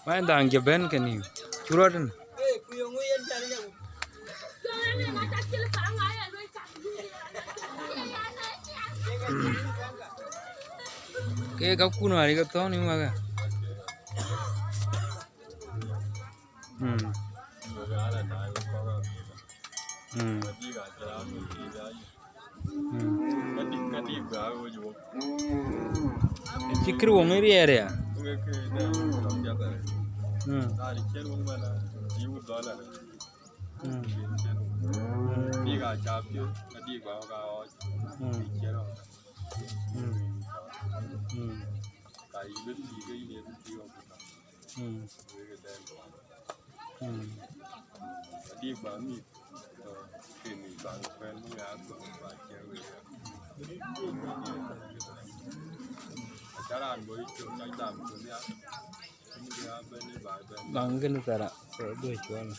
Mai dang je ben ke ni. Churodan. Ke ka kuno ari ka to ni maga. Chikru ngiri area. Banggen tara, dua jual.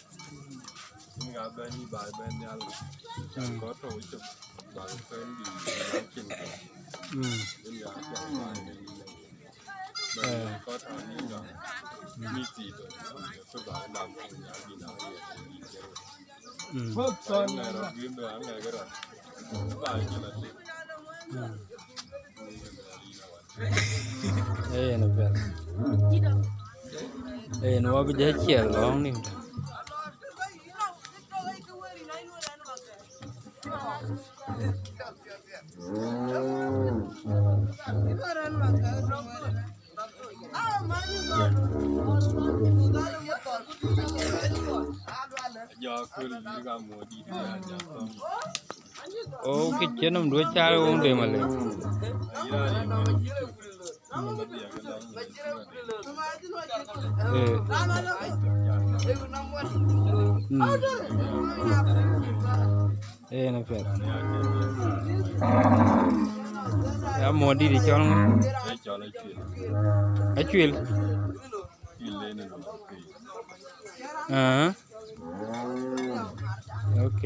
No ver. No va a ver ya long ni. Oh, cái chuyện nằm đuôi cha ông để mà lên. Nó phải. Ya mau đi cho nó. Chuyện. Ok.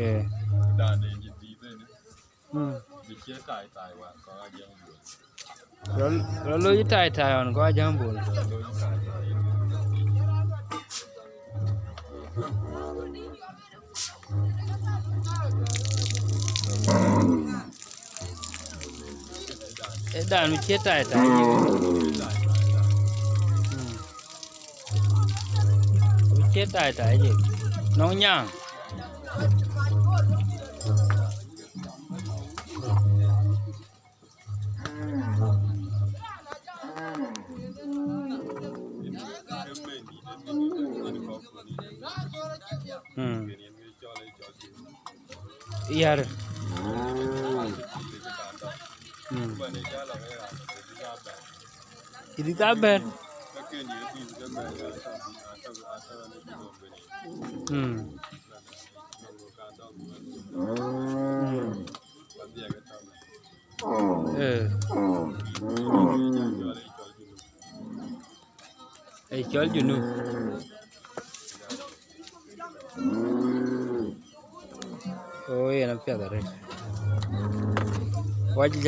Rồi lôi tài còn có ai buồn. Đàn chết tài chết tài gì nó nhang Iya. Jadi tabar. Jual jenuh. Oh iya, nampak ada. Wajib